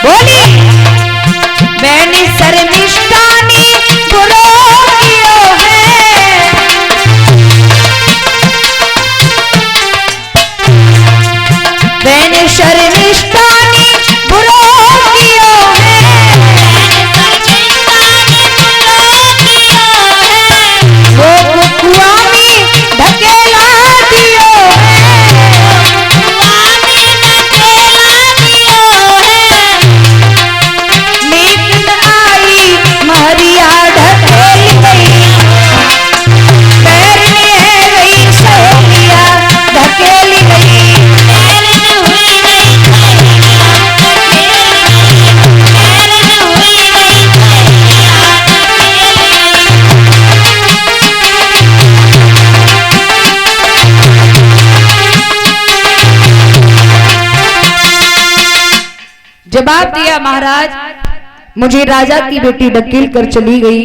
बोली मैंने शर्मिष्ठानी बुरो कियो है, मैंने शर्मिष्ठानी बुरो कियो है, वो कुआ में ढकेला दियो जवाब दिया महाराज मुझे राजा की बेटी ढकेल कर चली गई,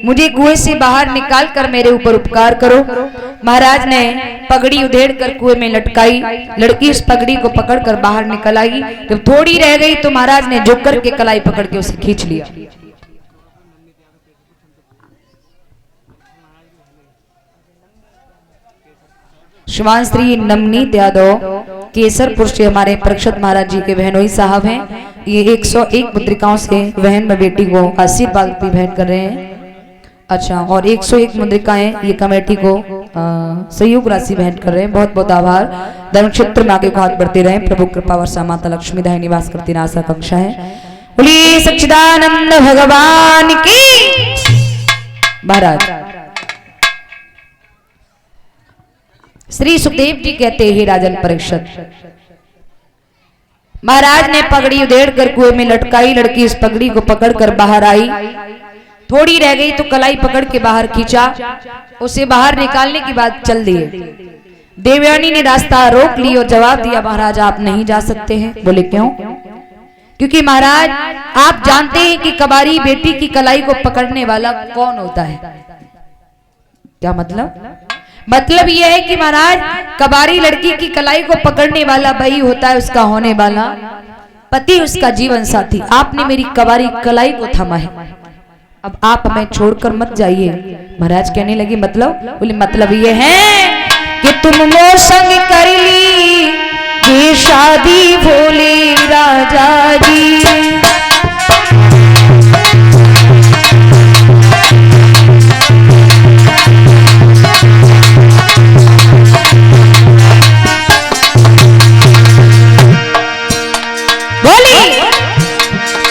मुझे कुएं से बाहर निकाल कर मेरे ऊपर उपकार करो। महाराज ने पगड़ी उधेड़ कर कुएं में लटकाई, लड़की उस पगड़ी को पकड़कर बाहर निकल आई। जब थोड़ी रह गई तो महाराज ने झुक कर के कलाई पकड़ के उसे खींच लिया। श्रीमान नवनीत यादव केसरपुर से हमारे परीक्षित महाराज जी के बहनोई साहब हैं। ये 101 मुद्रिकाओं से बहन में बेटी को आशीर्वाद भी भेंट कर रहे हैं। अच्छा, और 101 मुद्रिकाएं ये कमेटी को सहयोग राशि भेंट कर रहे हैं। बहुत बहुत आभार। धर्म क्षेत्र में आगे को हाथ बढ़ते रहे। प्रभु कृपा वर्षा माता लक्ष्मी दाई निवास करती आशा कक्षा है। बोलिए सच्चिदानंद भगवान की। महाराज श्री सुखदेव जी कहते हैं राजन परीक्षित, महाराज ने पगड़ी उधेड़ कर कुएं में लटकाई, लड़की इस पगड़ी को पकड़कर बाहर आई। थोड़ी रह गई तो कलाई पकड़ के बाहर खींचा, उसे बाहर निकालने की बात चल दिए। देवयानी ने रास्ता रोक ली और जवाब दिया महाराज आप नहीं जा सकते हैं। बोले क्यों? क्योंकि महाराज आप जानते हैं कि कबारी बेटी की कलाई को पकड़ने वाला कौन होता है। क्या मतलब? मतलब यह है कि महाराज कबारी लड़की की कलाई को पकड़ने वाला वही होता है उसका होने वाला पति, उसका जीवन साथी। आपने मेरी कबारी कलाई को थमा है, अब आप हमें छोड़कर मत जाइए। महाराज कहने लगे मतलब? बोले मतलब ये है कि तुम वो संग कर ली ये शादी भोले राजा जी।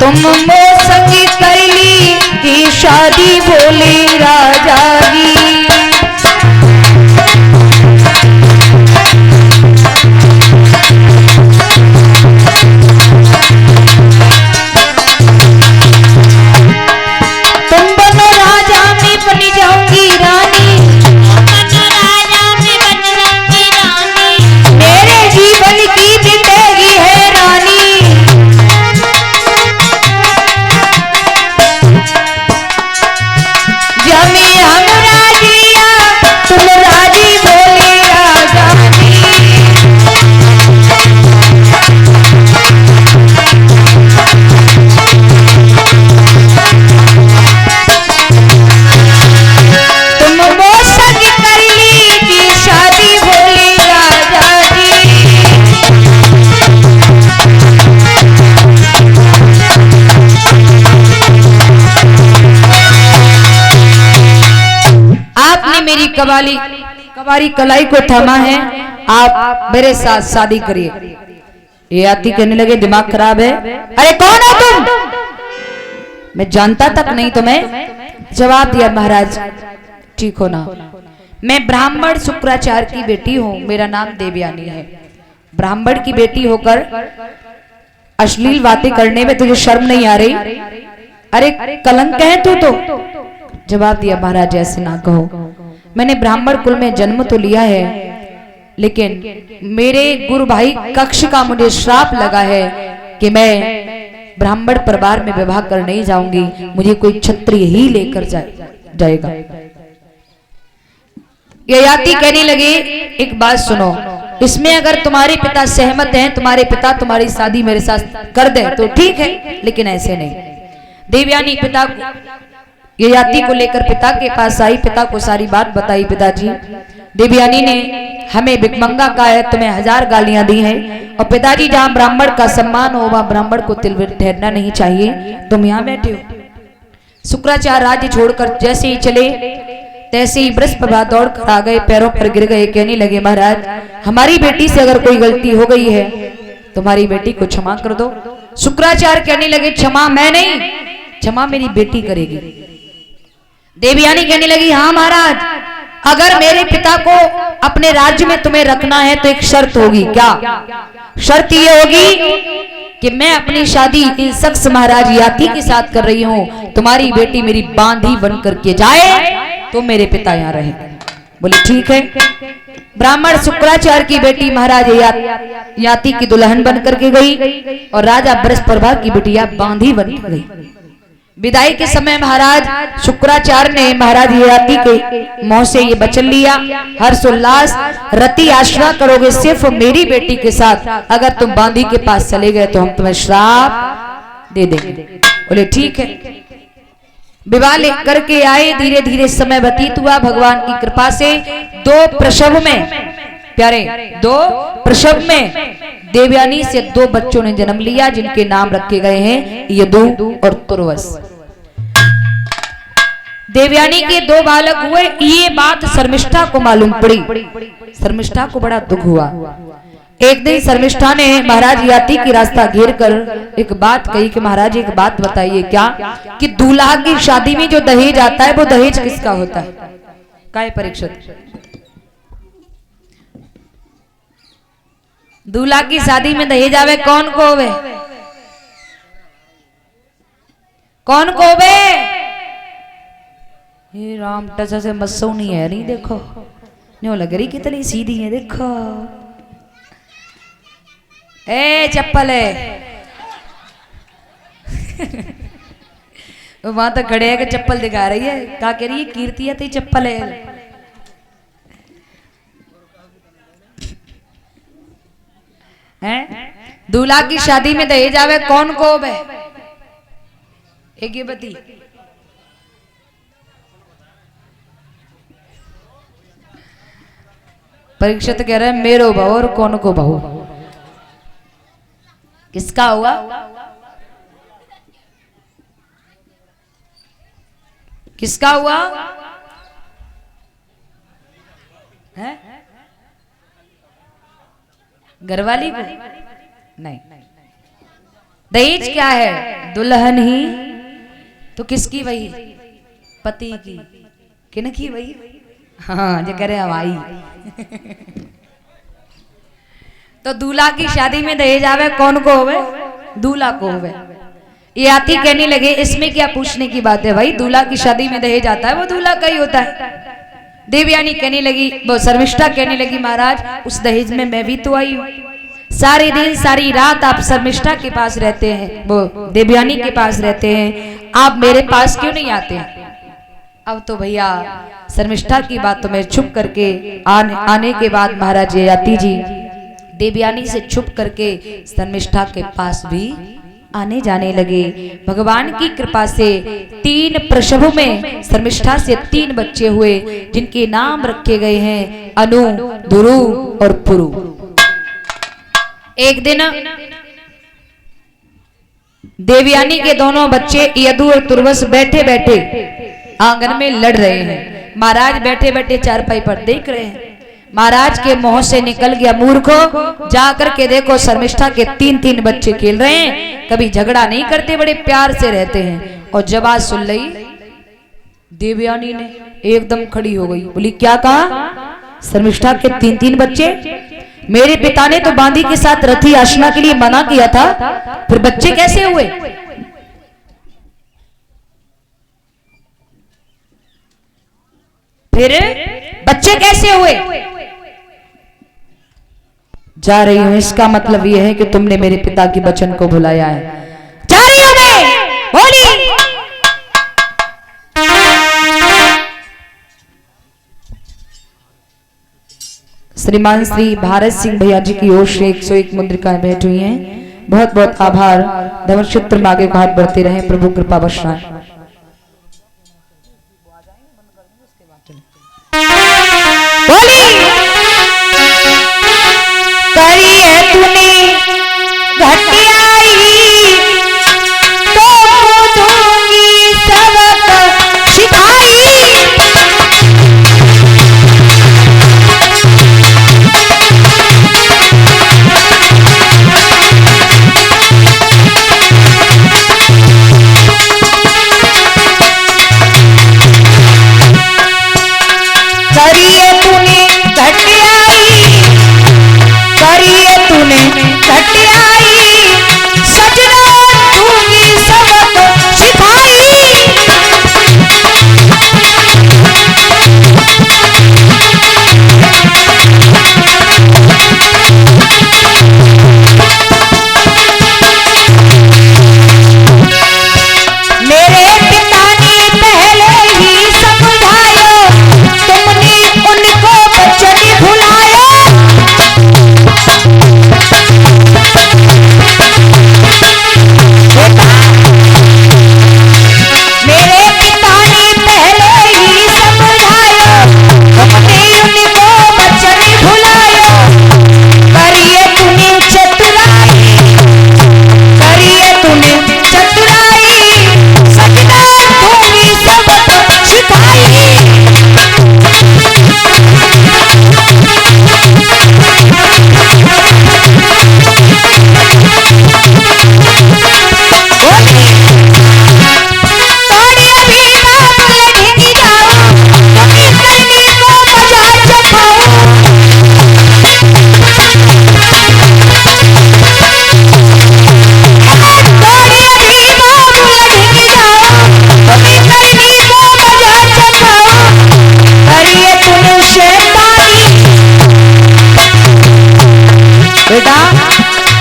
तुम मोसंग कर ली की शादी भोले राजा की। तुम बनो राजा में बन जाऊंगी रानी, मेरे जीवन की जिंदगी है रानी। मेरी कबारी कलाई को थमा है, आप मेरे साथ शादी करिए। ये आती कहने लगे दिमाग खराब है, अरे कौन हो तुम? मैं जानता तक नहीं तुम्हें। जवाब दिया महाराज ठीक हो ना, मैं ब्राह्मण शुक्राचार्य की बेटी हूँ, मेरा नाम देवयानी है। ब्राह्मण की बेटी होकर अश्लील बातें करने में तुझे शर्म नहीं आ रही? अरे कलंक है तू तो। जवाब दिया महाराज ऐसे ना कहो, मैंने ब्राह्मण कुल में जन्म तो लिया है, लेकिन मेरे गुरु भाई कक्ष का मुझे श्राप लगा है कि मैं ब्राह्मण परिवार में विवाह कर नहीं जाऊंगी, मुझे कोई क्षत्रिय ही लेकर जाएगा। ययाति कहने लगे एक बात सुनो, इसमें अगर तुम्हारे पिता सहमत हैं, तुम्हारे पिता तुम्हारी शादी मेरे साथ कर दे तो ठीक है, लेकिन ऐसे नहीं। देवयानी पिता ययाति को लेकर पिता के पास आई, पिता को सारी बात बताई। पिताजी, देवयानी ने हमें भिखमंगा कहा है, तुम्हें 1000 गालियां दी हैं, और पिताजी जहां ब्राह्मण का सम्मान हो वहां ब्राह्मण को तिल ठहरना नहीं चाहिए, तुम यहाँ बैठे हो। शुक्राचार्य राज्य छोड़कर जैसे ही चले तैसे ही बृहस्पति दौड़ कर आ गए, पैरों पर गिर गए, कहने लगे महाराज हमारी बेटी से अगर कोई गलती हो गई है तुम्हारी बेटी को क्षमा कर दो। शुक्राचार्य कहने लगे क्षमा मैं नहीं, क्षमा मेरी बेटी करेगी। देवयानी कहने लगी हाँ महाराज, अगर मेरे पिता को अपने राज्य में तुम्हें रखना है तो एक शर्त होगी। क्या शर्त? ये होगी कि मैं अपनी शादी इन शख्स महाराज याति के साथ कर रही हूं, तुम्हारी बेटी मेरी बांधी बन करके जाए तो मेरे पिता यहाँ रहे। बोले ठीक है। ब्राह्मण शुक्राचार्य की बेटी महाराज याति की दुल्हन बन करके गई और राजा बृहस्पति की बिटिया बांधी बन गई। विदाई के समय महाराज शुक्राचार्य ने महाराज ययाति के मुंह से ये वचन लिया, हर्षोल्लास रति आश्रा करोगे सिर्फ मेरी बेटी के साथ, अगर तुम बांधी के पास चले गए तो हम तुम्हें श्राप दे देंगे। बोले ठीक है। विवाह लेकर के आए, धीरे धीरे समय व्यतीत हुआ। भगवान की कृपा से 2 प्रसव में, प्यारे 2 प्रसव में देवयानी से 2 बच्चों ने जन्म लिया, जिनके नाम रखे गए हैं यदु और तुर्वस। देवयानी के 2 बालक हुए। ये बात शर्मिष्ठा को मालूम पड़ी, शर्मिष्ठा को बड़ा दुख हुआ। एक दिन शर्मिष्ठा ने महाराज ययाति की रास्ता घेर कर एक बात कही कि महाराज एक बात बताइए, क्या कि दूल्हा की शादी में जो दहेज आता है वो दहेज किसका होता है? काय परीक्षित, दूल्हा की शादी में दहेज आवे कौन को होवे? कौन को होवे? ये राम टसा से मस्सो नहीं है, नहीं देखो नहीं लग रही कितनी सीधी है, देखो ए चप्पल है वहां तक खड़े है कि चप्पल दिखा रही है, क्या कह रही है? कीर्ति है तो चप्पल है। दूल्हा की शादी में दहेज आवे कौन को होवे? एक ये बती। परीक्षित कह रहे हैं मेरो बहू और कौन को बहू? किसका हुआ? किसका हुआ है? घरवाली को नहीं। दहेज क्या है? दुल्हन ही तो किसकी? वही पति की। किन की? वही हाँ जो करे हवाई तो दूल्हा की शादी में दहेज आवे कौन को होवे? दूल्हा को होवे। ययाति कहने लगे इसमें क्या पूछने की बात है भाई, दूल्हा की शादी में दहेज आता है वो दूल्हा का ही होता है। देवयानी कहने लगी, वो शर्मिष्ठा कहने लगी महाराज उस दहेज में मैं भी तो आई हूँ। सारे दिन सारी रात आप शर्मिष्ठा के पास रहते हैं, वो देवयानी के पास रहते हैं, आप मेरे पास क्यों नहीं आते हैं? अब तो भैया शर्मिष्ठा की बात तो मैं छुप करके आने के बाद महाराज ययाति जी देवयानी से छुप करके शर्मिष्ठा के पास भी आने जाने लगे। भगवान की कृपा से 3 प्रसव में शर्मिष्ठा से 3 बच्चे हुए, जिनके नाम रखे गए हैं अनु, ध्रुव और पुरु। एक दिन देवयानी के दोनों बच्चे यदु और तुर्वस बैठे बैठे आंगन में लड़ रहे हैं। महाराज बैठे बैठे चारपाई पर देख रहे हैं। महाराज के मुंह से निकल गया मूर्खो, जाकर के देखो शर्मिष्ठा के 3-3 बच्चे खेल रहे हैं, कभी झगड़ा नहीं करते, बड़े प्यार से रहते हैं। और जब आज सुन ली देवयानी ने एकदम खड़ी हो गई, बोली क्या कहा? शर्मिष्ठा के 3-3 बच्चे? मेरे पिता ने तो बांधी के साथ रथी आशना के लिए मना किया था, फिर बच्चे कैसे हुए? फिर बच्चे कैसे हुए? जा रही हूं, इसका मतलब यह है कि तुमने मेरे पिता के वचन को भुलाया है। जा रही हूं मैं, बोली। श्रीमान श्री भारत सिंह भैया जी की ओर से 101 मुद्रिकाएं भेंट हुई हैं। बहुत बहुत आभार। धर्मक्षेत्र में आगे को हाथ बढ़ते रहे, प्रभु कृपा बख्शाएं। करिए तूने घटियाई तो दूंगी सबक सिखाई। करिए तूने घटियाई, करिए तूने घटियाई, सजना दूंगी सबक सिखाई। मेरे पिता ने पहले ही समझायो, तुमने उनको वचन भुलाया। मेरे पिता ने पहले ही समझायो, तुमने उनको वचन भुलायो। करिए तूने चतुराई, करिए तूने चतुराई, सजना दूंगी सबक सिखाई। बेटा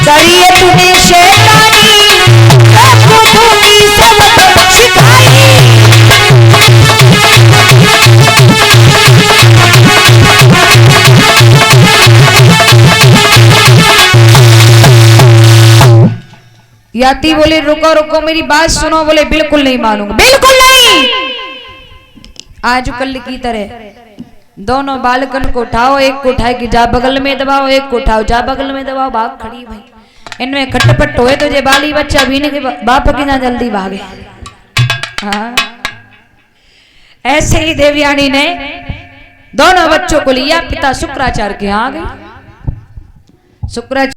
करिए तूने शैतानी, सबको दूंगी सबक सिखाई। याती बोले रुको रुको मेरी बात सुनो। बोले बिल्कुल नहीं मानूंगा, बिल्कुल नहीं। आज कल की तरह दोनों बालकन को उठाओ, एक को उठाए कि जा बगल में दबाओ, एक को उठाओ जा बगल में दबाओ, भाग खड़ी भाई। इनमें खटपट होए तो जे बाली बच्चा भी के बाप की ना जल्दी भागे। हाँ ऐसे ही देवयानी ने दोनों बच्चों को लिया, पिता शुक्राचार्य के यहाँ आ गई। शुक्राचार्य